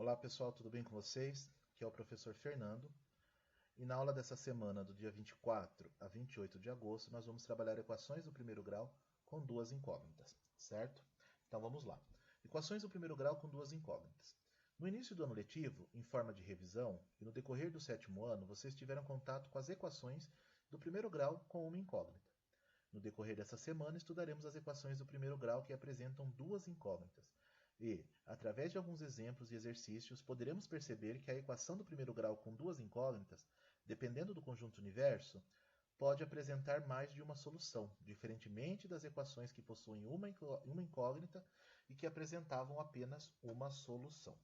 Olá pessoal, tudo bem com vocês? Aqui é o professor Fernando. E na aula dessa semana, do dia 24 a 28 de agosto, nós vamos trabalhar equações do primeiro grau com duas incógnitas, certo? Então vamos lá. Equações do primeiro grau com duas incógnitas. No início do ano letivo, em forma de revisão, e no decorrer do sétimo ano, vocês tiveram contato com as equações do primeiro grau com uma incógnita. No decorrer dessa semana, estudaremos as equações do primeiro grau que apresentam duas incógnitas. E, através de alguns exemplos e exercícios, poderemos perceber que a equação do primeiro grau com duas incógnitas, dependendo do conjunto universo, pode apresentar mais de uma solução, diferentemente das equações que possuem uma incógnita e que apresentavam apenas uma solução.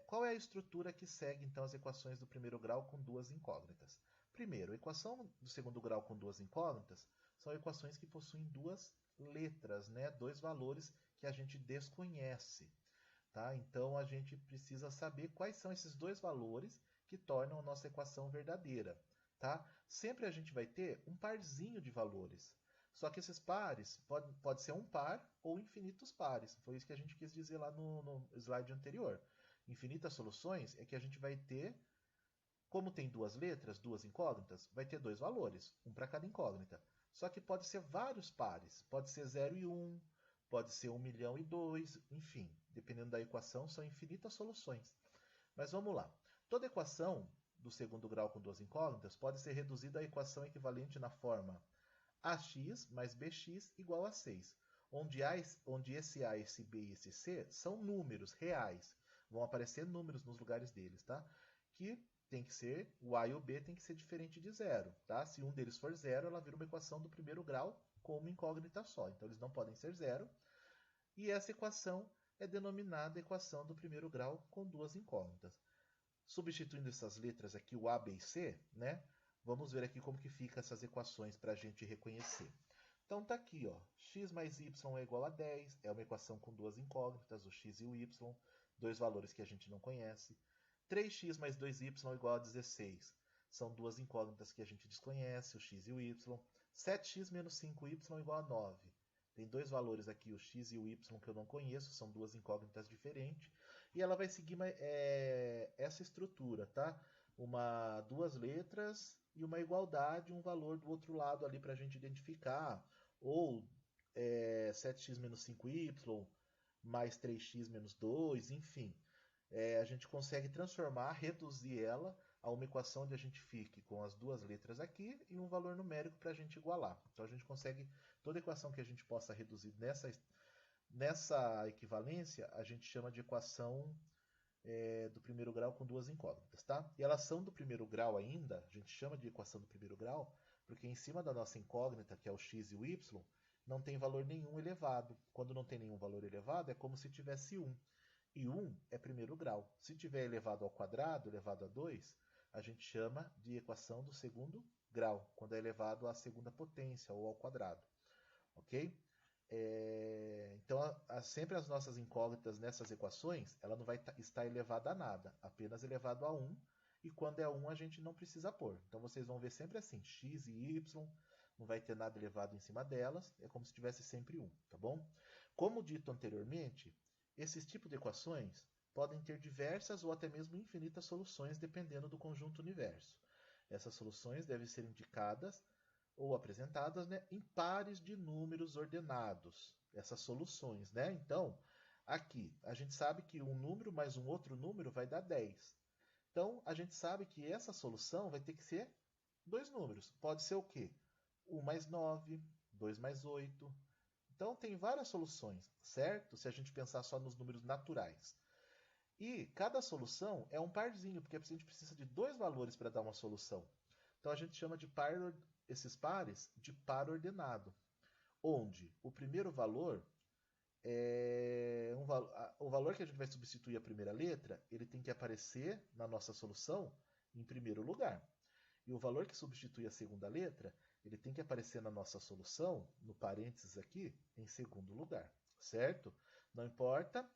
Qual é a estrutura que segue então as equações do primeiro grau com duas incógnitas? Primeiro, a equação do segundo grau com duas incógnitas são equações que possuem duas letras, né? Dois valores que a gente desconhece. Tá? Então a gente precisa saber quais são esses dois valores que tornam a nossa equação verdadeira. Tá? Sempre a gente vai ter um parzinho de valores. Só que esses pares pode ser um par ou infinitos pares. Foi isso que a gente quis dizer lá no slide anterior. Infinitas soluções é que a gente vai ter, como tem duas letras, duas incógnitas, vai ter dois valores, um para cada incógnita. Só que pode ser vários pares, pode ser 0 e 1, pode ser 1 milhão e 2, enfim, dependendo da equação, são infinitas soluções. Mas vamos lá. Toda equação do segundo grau com duas incógnitas pode ser reduzida à equação equivalente na forma ax mais bx igual a 6, onde esse a, esse b e esse c são números reais. Vão aparecer números nos lugares deles, tá? Que tem que ser, o a e o b tem que ser diferente de zero, tá? Se um deles for zero, ela vira uma equação do primeiro grau com uma incógnita só. Então eles não podem ser zero. E essa equação é denominada equação do primeiro grau com duas incógnitas. Substituindo essas letras aqui, o a, b e c, né? Vamos ver aqui como que fica essas equações para a gente reconhecer. Então tá aqui, ó, x mais y é igual a 10, é uma equação com duas incógnitas, o x e o y, dois valores que a gente não conhece. 3x mais 2y é igual a 16, são duas incógnitas que a gente desconhece, o x e o y. 7x menos 5y é igual a 9. Tem dois valores aqui, o x e o y, que eu não conheço, são duas incógnitas diferentes. E ela vai seguir essa estrutura, tá? Duas letras e uma igualdade, um valor do outro lado ali para a gente identificar. Ou 7x menos 5y mais 3x menos 2, enfim. A gente consegue transformar, reduzir ela a uma equação onde a gente fique com as duas letras aqui e um valor numérico para a gente igualar. Então a gente consegue, toda equação que a gente possa reduzir nessa equivalência, a gente chama de equação do primeiro grau com duas incógnitas, tá? E elas são do primeiro grau ainda, a gente chama de equação do primeiro grau, porque em cima da nossa incógnita, que é o x e o y, não tem valor nenhum elevado. Quando não tem nenhum valor elevado, é como se tivesse 1. E 1 é primeiro grau. Se tiver elevado ao quadrado, elevado a 2, a gente chama de equação do segundo grau, quando é elevado à segunda potência ou ao quadrado. Ok? Então, sempre as nossas incógnitas nessas equações, ela não vai estar elevada a nada, apenas elevado a 1. E quando é 1, a gente não precisa pôr. Então, vocês vão ver sempre assim, x e y, não vai ter nada elevado em cima delas, é como se tivesse sempre 1, tá bom? Como dito anteriormente, esses tipos de equações podem ter diversas ou até mesmo infinitas soluções, dependendo do conjunto universo. Essas soluções devem ser indicadas ou apresentadas, né, em pares de números ordenados, essas soluções, né? Então, aqui, a gente sabe que um número mais um outro número vai dar 10. Então, a gente sabe que essa solução vai ter que ser dois números. Pode ser o quê? 1 mais 9, 2 mais 8. Então, tem várias soluções, certo? Se a gente pensar só nos números naturais. E cada solução é um parzinho, porque a gente precisa de dois valores para dar uma solução. Então, a gente chama de esses pares de par ordenado, onde o primeiro valor o valor que a gente vai substituir a primeira letra, ele tem que aparecer na nossa solução em primeiro lugar. E o valor que substitui a segunda letra, ele tem que aparecer na nossa solução, no parênteses aqui, em segundo lugar, certo? Não importa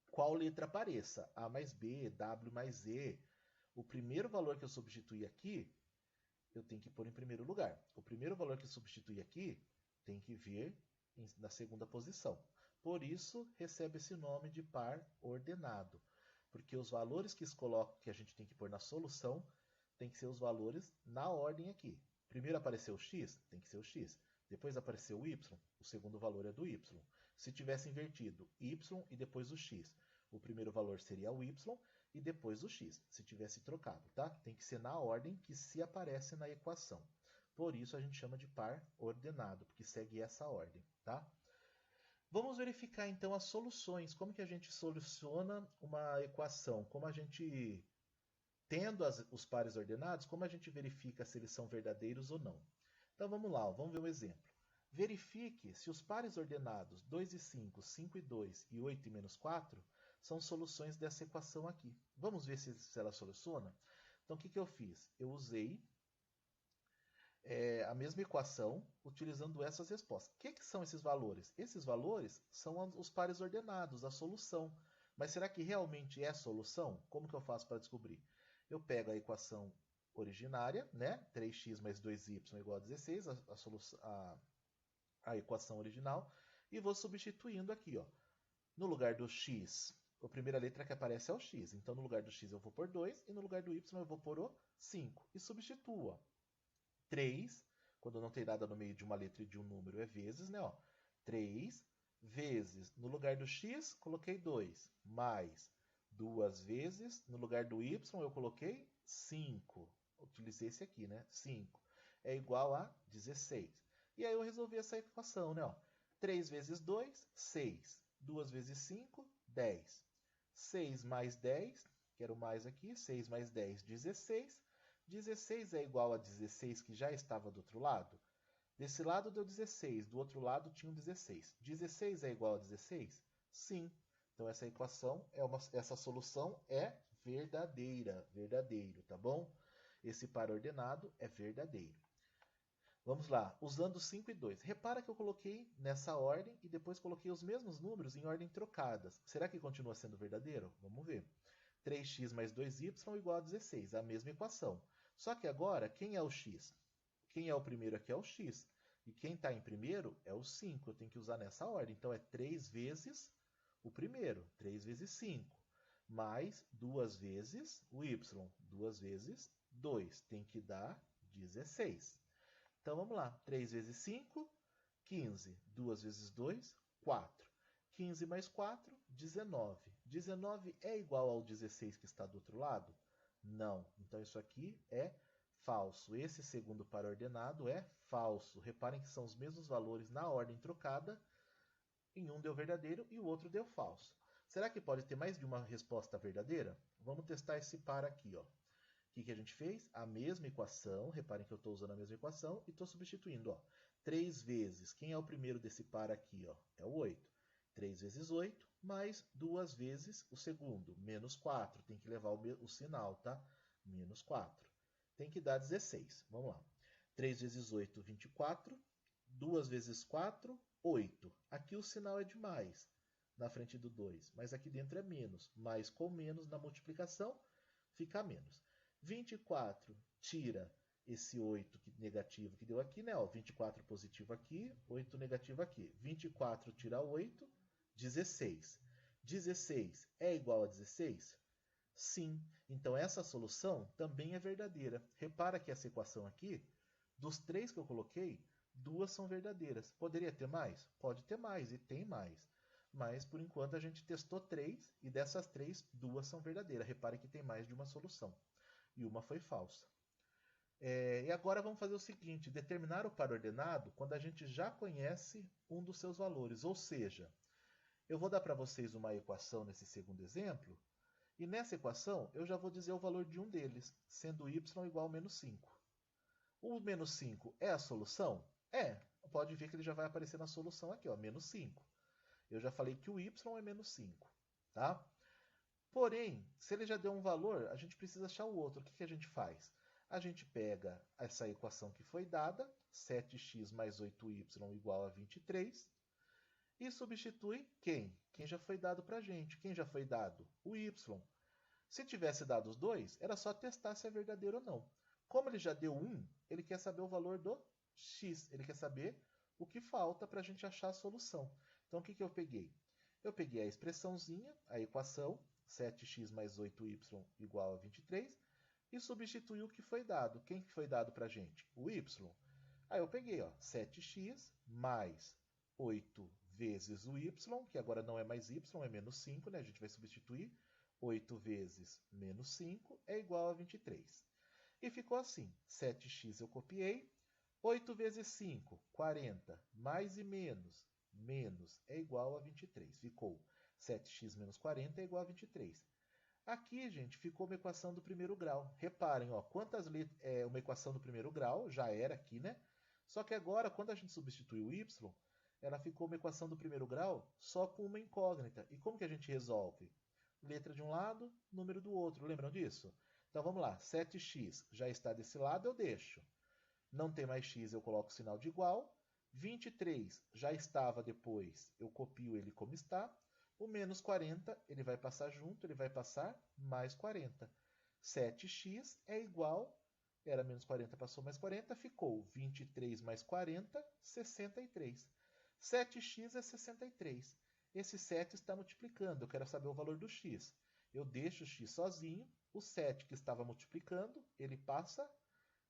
qual letra apareça, A mais B, W mais E. O primeiro valor que eu substituir aqui, eu tenho que pôr em primeiro lugar. O primeiro valor que eu substituir aqui tem que vir na segunda posição. Por isso, recebe esse nome de par ordenado. Porque os valores que a gente tem que pôr na solução tem que ser os valores na ordem aqui. Primeiro apareceu o x, tem que ser o x. Depois apareceu o y, o segundo valor é do y. Se tivesse invertido y e depois o x, o primeiro valor seria o y e depois o x, se tivesse trocado, tá? Tem que ser na ordem que se aparece na equação. Por isso a gente chama de par ordenado, porque segue essa ordem, tá? Vamos verificar então as soluções. Como que a gente soluciona uma equação? Como a gente, tendo os pares ordenados, como a gente verifica se eles são verdadeiros ou não? Então vamos lá, vamos ver um exemplo. Verifique se os pares ordenados 2 e 5, 5 e 2 e 8 e menos 4 são soluções dessa equação aqui. Vamos ver se ela soluciona? Então o que eu fiz? Eu usei a mesma equação utilizando essas respostas. O que são esses valores? Esses valores são os pares ordenados, a solução. Mas será que realmente é solução? Como que eu faço para descobrir? Eu pego a equação originária, né? 3x mais 2y igual a 16, a equação original, e vou substituindo aqui. Ó. No lugar do x, a primeira letra que aparece é o x. Então, no lugar do x eu vou pôr 2 e no lugar do y eu vou pôr o 5. E substituo. Ó. 3, quando não tem nada no meio de uma letra e de um número, é vezes, né? Ó, 3 vezes, no lugar do x, coloquei 2, mais 2 vezes, no lugar do y, eu coloquei 5. Utilizei esse aqui, né? 5 é igual a 16. E aí eu resolvi essa equação, né? Ó, 3 vezes 2, 6. 2 vezes 5, 10. 6 mais 10, quero mais aqui, 6 mais 10, 16. 16 é igual a 16 que já estava do outro lado? Desse lado deu 16, do outro lado tinha um 16. 16 é igual a 16? Sim. Então essa equação, essa solução é verdadeira, verdadeiro, tá bom? Esse par ordenado é verdadeiro. Vamos lá, usando 5 e 2. Repara que eu coloquei nessa ordem e depois coloquei os mesmos números em ordem trocadas. Será que continua sendo verdadeiro? Vamos ver. 3x mais 2y igual a 16, a mesma equação. Só que agora, quem é o x? Quem é o primeiro aqui é o x. E quem está em primeiro é o 5. Eu tenho que usar nessa ordem. Então, é 3 vezes o primeiro. 3 vezes 5. Mais 2 vezes o y. 2 vezes 2. Tem que dar 16. Então, vamos lá. 3 vezes 5, 15. 2 vezes 2, 4. 15 mais 4, 19. 19 é igual ao 16 que está do outro lado? Não. Então, isso aqui é falso. Esse segundo par ordenado é falso. Reparem que são os mesmos valores na ordem trocada. Em um deu verdadeiro e o outro deu falso. Será que pode ter mais de uma resposta verdadeira? Vamos testar esse par aqui. Ó. O que a gente fez? A mesma equação. Reparem que eu estou usando a mesma equação e estou substituindo. Ó. 3 vezes. Quem é o primeiro desse par aqui? Ó? É o 8. 3 vezes 8, mais 2 vezes o segundo, menos 4. Tem que levar o sinal, tá? Menos 4. Tem que dar 16. Vamos lá. 3 vezes 8, 24. 2 vezes 4, 8. Aqui o sinal é de mais, na frente do 2. Mas aqui dentro é menos. Mais com menos na multiplicação, fica menos. 24 tira esse 8 negativo que deu aqui, né? Ó, 24 positivo aqui, 8 negativo aqui. 24 tira 8, 16. 16 é igual a 16? Sim. Então, essa solução também é verdadeira. Repara que essa equação aqui, dos 3 que eu coloquei, 2 são verdadeiras. Poderia ter mais? Pode ter mais, e tem mais. Mas, por enquanto, a gente testou 3, e dessas 3, 2 são verdadeiras. Repare que tem mais de uma solução. E uma foi falsa. E agora vamos fazer o seguinte, determinar o par ordenado quando a gente já conhece um dos seus valores. Ou seja, eu vou dar para vocês uma equação nesse segundo exemplo, e nessa equação eu já vou dizer o valor de um deles, sendo y igual a menos 5. O menos 5 é a solução? É. Pode ver que ele já vai aparecer na solução aqui, ó, menos 5. Eu já falei que o y é menos 5. Tá? Porém, se ele já deu um valor, a gente precisa achar o outro. O que a gente faz? A gente pega essa equação que foi dada, 7x mais 8y igual a 23, e substitui quem? Quem já foi dado para a gente. Quem já foi dado? O y. Se tivesse dado os dois, era só testar se é verdadeiro ou não. Como ele já deu 1, ele quer saber o valor do x. Ele quer saber o que falta para a gente achar a solução. Então, o que eu peguei? Eu peguei a expressãozinha, a equação, 7x mais 8y igual a 23, e substituí o que foi dado. Quem que foi dado para a gente? O y. Aí eu peguei, ó, 7x mais 8 vezes o y, que agora não é mais y, é menos 5, né? A gente vai substituir. 8 vezes menos 5 é igual a 23. E ficou assim, 7x eu copiei, 8 vezes 5, 40, mais e menos, menos é igual a 23. Ficou 7x menos 40 é igual a 23. Aqui, gente, ficou uma equação do primeiro grau. Reparem, ó, quantas letras é uma equação do primeiro grau, já era aqui, né? Só que agora, quando a gente substitui o y, ela ficou uma equação do primeiro grau só com uma incógnita. E como que a gente resolve? Letra de um lado, número do outro. Lembram disso? Então vamos lá, 7x já está desse lado, eu deixo. Não tem mais x, eu coloco o sinal de igual. 23 já estava depois, eu copio ele como está. O menos 40, ele vai passar junto, ele vai passar mais 40. 7x é igual, era menos 40, passou mais 40, ficou 23 mais 40, 63. 7x é 63. Esse 7 está multiplicando, eu quero saber o valor do x. Eu deixo o x sozinho, o 7 que estava multiplicando, ele passa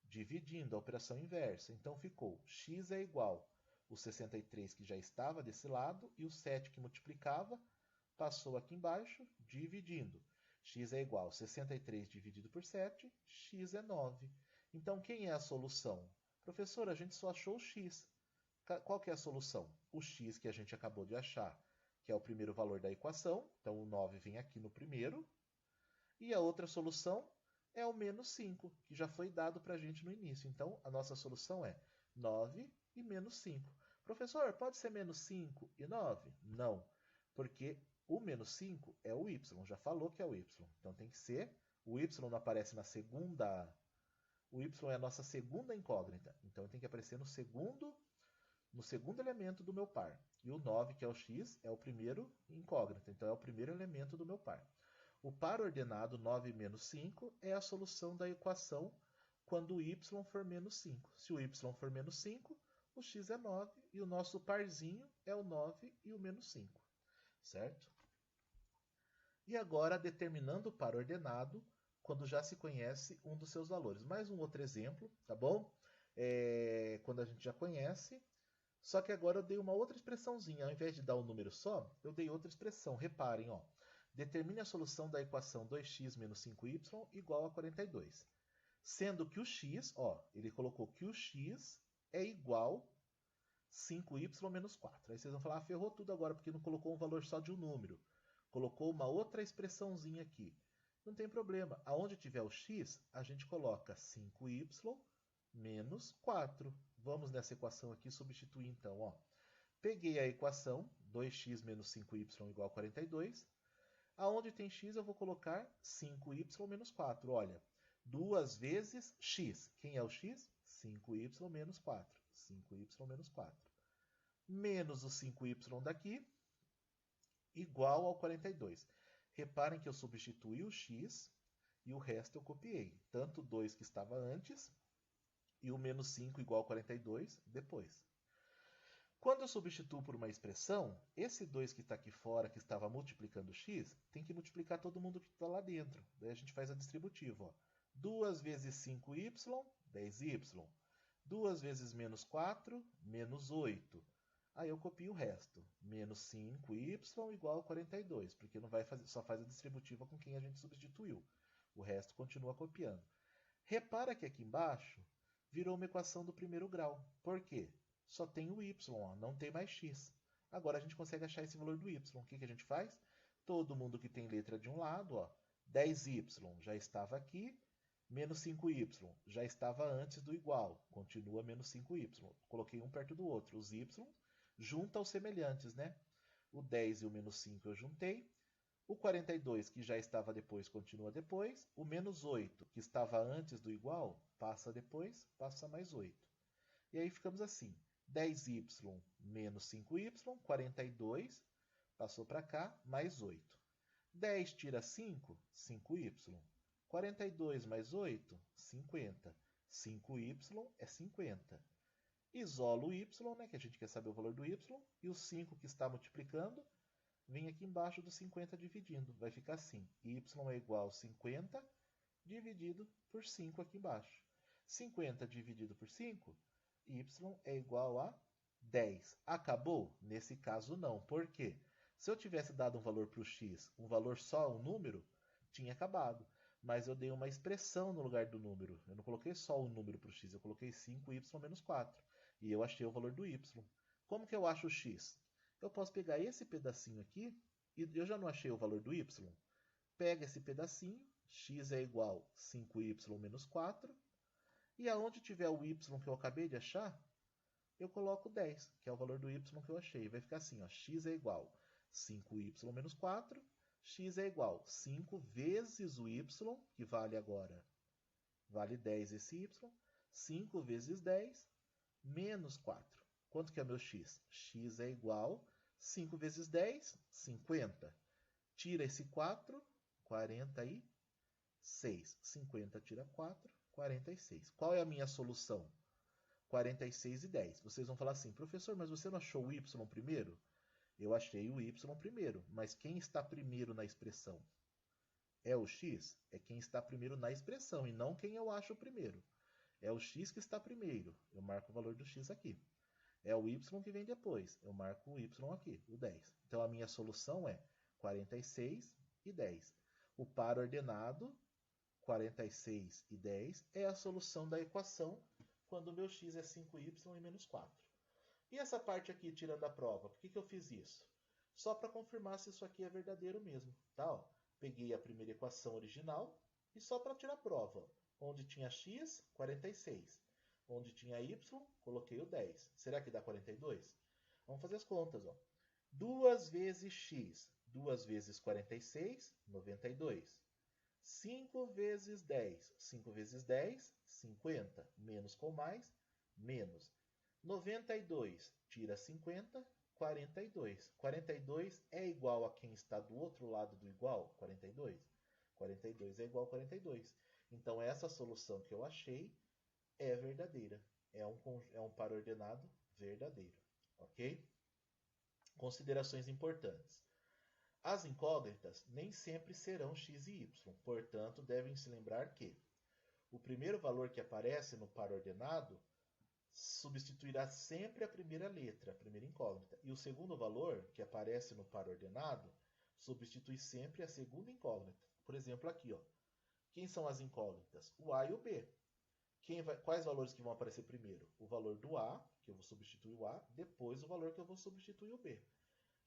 dividindo, a operação inversa. Então ficou x é igual o 63 que já estava desse lado e o 7 que multiplicava passou aqui embaixo, dividindo. X é igual a 63 dividido por 7, x é 9. Então, quem é a solução? Professor, a gente só achou o x. Qual que é a solução? O x que a gente acabou de achar, que é o primeiro valor da equação. Então, o 9 vem aqui no primeiro. E a outra solução é o menos 5, que já foi dado para a gente no início. Então, a nossa solução é 9 e menos 5. Professor, pode ser menos 5 e 9? Não, porque o menos 5 é o y, já falou que é o y. Então tem que ser, o y não aparece na segunda, o y é a nossa segunda incógnita. Então tem que aparecer no segundo elemento do meu par. E o 9, que é o x, é o primeiro incógnito, então é o primeiro elemento do meu par. O par ordenado 9 menos 5 é a solução da equação quando o y for menos 5. Se o y for menos 5, o x é 9 e o nosso parzinho é o 9 e o menos 5. Certo? E agora, determinando o par ordenado, quando já se conhece um dos seus valores. Mais um outro exemplo, tá bom? Quando a gente já conhece, só que agora eu dei uma outra expressãozinha. Ao invés de dar um número só, eu dei outra expressão. Reparem, ó. Determine a solução da equação 2x menos 5y igual a 42. Sendo que o x, ó, ele colocou que o x é igual 5y menos 4. Aí vocês vão falar, ferrou tudo agora, porque não colocou um valor só de um número. Colocou uma outra expressãozinha aqui. Não tem problema. Aonde tiver o x, a gente coloca 5y menos 4. Vamos nessa equação aqui substituir então. Ó. Peguei a equação 2x menos 5y igual a 42. Aonde tem x, eu vou colocar 5y menos 4. Olha, 2 vezes x. Quem é o x? 5y menos 4. 5y menos 4. Menos o 5y daqui, igual ao 42. Reparem que eu substituí o x e o resto eu copiei. Tanto o 2 que estava antes e o menos 5 igual a 42 depois. Quando eu substituo por uma expressão, esse 2 que está aqui fora, que estava multiplicando x, tem que multiplicar todo mundo que está lá dentro. Daí a gente faz a distributiva. Ó. 2 vezes 5y, 10y. 2 vezes menos 4, menos 8. Aí eu copio o resto. Menos 5y igual a 42, porque não vai fazer, só faz a distributiva com quem a gente substituiu. O resto continua copiando. Repara que aqui embaixo virou uma equação do primeiro grau. Por quê? Só tem o y, ó, não tem mais x. Agora a gente consegue achar esse valor do y. O que a gente faz? Todo mundo que tem letra de um lado, ó, 10y já estava aqui, menos 5y já estava antes do igual, continua menos 5y. Coloquei um perto do outro. Os y junta aos semelhantes, né? O 10 e o menos 5 eu juntei. O 42, que já estava depois, continua depois. O menos 8, que estava antes do igual, passa depois, passa mais 8. E aí ficamos assim. 10y menos 5y, 42, passou para cá, mais 8. 10 tira 5, 5y. 42 mais 8, 50. 5y é 50. Isolo o y, né, que a gente quer saber o valor do y, e o 5 que está multiplicando, vem aqui embaixo do 50 dividindo. Vai ficar assim, y é igual a 50 dividido por 5 aqui embaixo. 50 dividido por 5, y é igual a 10. Acabou? Nesse caso não. Por quê? Se eu tivesse dado um valor para o x, um valor só, um número, tinha acabado. Mas eu dei uma expressão no lugar do número. Eu não coloquei só um número para o x, eu coloquei 5y menos 4. E eu achei o valor do y. Como que eu acho o x? Eu posso pegar esse pedacinho aqui, e eu já não achei o valor do y. Pega esse pedacinho, x é igual a 5y menos 4. E aonde tiver o y que eu acabei de achar, eu coloco 10, que é o valor do y que eu achei. Vai ficar assim, ó, x é igual a 5y menos 4, x é igual a 5 vezes o y, que vale agora, vale 10 esse y, 5 vezes 10, menos 4. Quanto que é meu x? X é igual a 5 vezes 10, 50. Tira esse 4, 46. 50 tira 4, 46. Qual é a minha solução? 46 e 10. Vocês vão falar assim, professor, mas você não achou o y primeiro? Eu achei o y primeiro, mas quem está primeiro na expressão? É o x? É quem está primeiro na expressão e não quem eu acho primeiro. É o x que está primeiro, eu marco o valor do x aqui. É o y que vem depois, eu marco o y aqui, o 10. Então a minha solução é 46 e 10. O par ordenado, 46 e 10, é a solução da equação quando o meu x é 5y e menos 4. E essa parte aqui, tirando a prova, por que eu fiz isso? Só para confirmar se isso aqui é verdadeiro mesmo. Tá? Ó, peguei a primeira equação original e só para tirar a prova. Onde tinha x, 46. Onde tinha y, coloquei o 10. Será que dá 42? Vamos fazer as contas. Ó. 2 vezes x, 2 vezes 46, 92. 5 vezes 10, 5 vezes 10, 50. Menos com mais, menos. 92 tira 50, 42. 42 é igual a quem está do outro lado do igual? 42. 42 é igual a 42. Então, essa solução que eu achei é verdadeira. É um par ordenado verdadeiro. Ok? Considerações importantes. As incógnitas nem sempre serão x e y. Portanto, devem se lembrar que o primeiro valor que aparece no par ordenado substituirá sempre a primeira letra, a primeira incógnita. E o segundo valor, que aparece no par ordenado, substitui sempre a segunda incógnita. Por exemplo, aqui, ó. Quem são as incógnitas? O A e o B. Quais valores que vão aparecer primeiro? O valor do A, que eu vou substituir o A, depois o valor que eu vou substituir o B.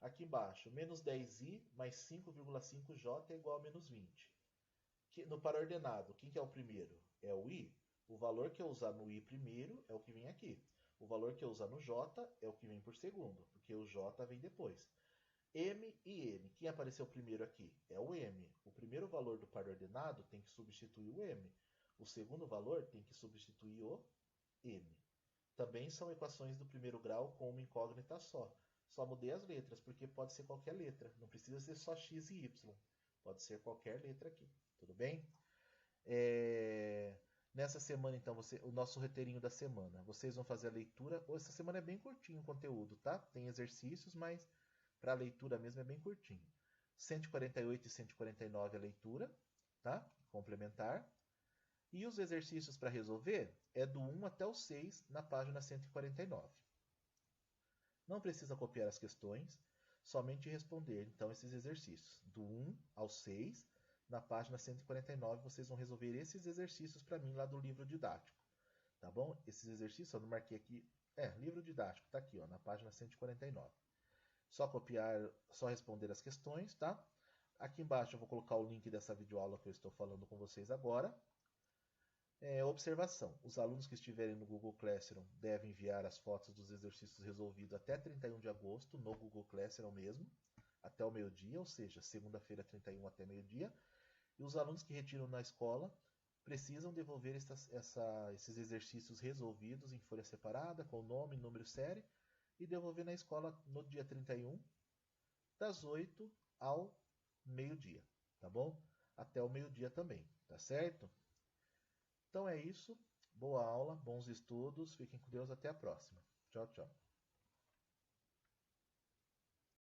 Aqui embaixo, menos 10i mais 5,5j é igual a menos 20. No par ordenado, quem que é o primeiro? É o i. O valor que eu usar no i primeiro é o que vem aqui. O valor que eu usar no j é o que vem por segundo, porque o j vem depois. M e n. Quem apareceu primeiro aqui? É o m. O primeiro valor do par ordenado tem que substituir o m. O segundo valor tem que substituir o m. Também são equações do primeiro grau com uma incógnita só. Só mudei as letras, porque pode ser qualquer letra. Não precisa ser só x e y. Pode ser qualquer letra aqui. Tudo bem? Nessa semana, então, o nosso roteirinho da semana. Vocês vão fazer a leitura. Essa semana é bem curtinho o conteúdo, tá? Tem exercícios, mas para a leitura mesmo é bem curtinho. 148 e 149 a leitura, tá? Complementar. E os exercícios para resolver é do 1 até o 6 na página 149. Não precisa copiar as questões, somente responder, então, esses exercícios. Do 1 ao 6, na página 149, vocês vão resolver esses exercícios para mim lá do livro didático. Tá bom? Esses exercícios, eu não marquei aqui. Livro didático, tá aqui, ó, na página 149. Só copiar, só responder as questões, tá? Aqui embaixo eu vou colocar o link dessa videoaula que eu estou falando com vocês agora. Observação. Os alunos que estiverem no Google Classroom devem enviar as fotos dos exercícios resolvidos até 31 de agosto, no Google Classroom mesmo, até o meio-dia, ou seja, segunda-feira 31 até meio-dia. E os alunos que retiram na escola precisam devolver esses exercícios resolvidos em folha separada, com nome, número, série, e devolver na escola no dia 31, das 8 ao meio-dia, tá bom? Até o meio-dia também, tá certo? Então é isso. Boa aula, bons estudos, fiquem com Deus, até a próxima. Tchau, tchau.